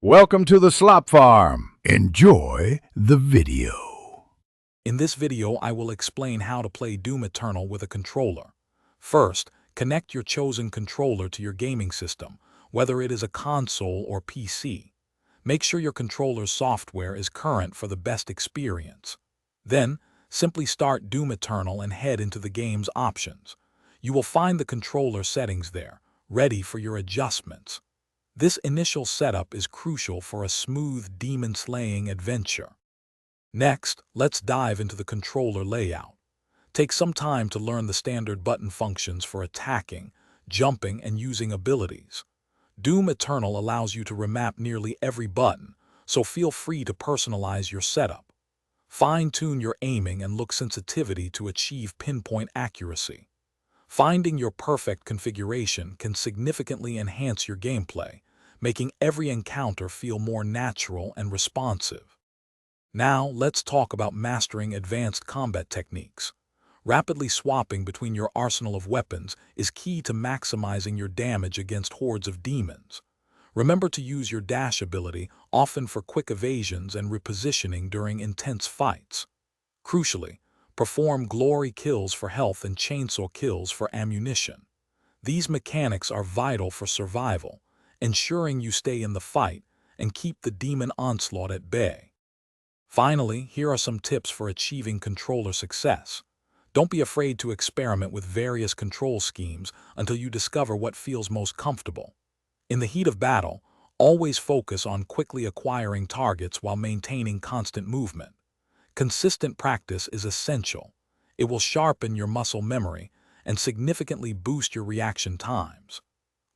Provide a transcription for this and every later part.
Welcome to the Slop Farm. Enjoy the video. In this video, I will explain how to play Doom Eternal with a controller. First, connect your chosen controller to your gaming system, whether it is a console or PC. Make sure your controller's software is current for the best experience. Then, simply start Doom Eternal and head into the game's options. You will find the controller settings there, ready for your adjustments. This initial setup is crucial for a smooth demon-slaying adventure. Next, let's dive into the controller layout. Take some time to learn the standard button functions for attacking, jumping, and using abilities. Doom Eternal allows you to remap nearly every button, so feel free to personalize your setup. Fine-tune your aiming and look sensitivity to achieve pinpoint accuracy. Finding your perfect configuration can significantly enhance your gameplay, making every encounter feel more natural and responsive. Now, let's talk about mastering advanced combat techniques. Rapidly swapping between your arsenal of weapons is key to maximizing your damage against hordes of demons. Remember to use your dash ability, often for quick evasions and repositioning during intense fights. Crucially, perform glory kills for health and chainsaw kills for ammunition. These mechanics are vital for survival, ensuring you stay in the fight and keep the demon onslaught at bay. Finally, here are some tips for achieving controller success. Don't be afraid to experiment with various control schemes until you discover what feels most comfortable. In the heat of battle, always focus on quickly acquiring targets while maintaining constant movement. Consistent practice is essential. It will sharpen your muscle memory and significantly boost your reaction times.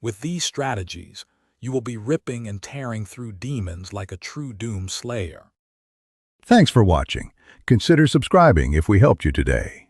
With these strategies, you will be ripping and tearing through demons like a true Doom Slayer. Thanks for watching. Consider subscribing if we helped you today.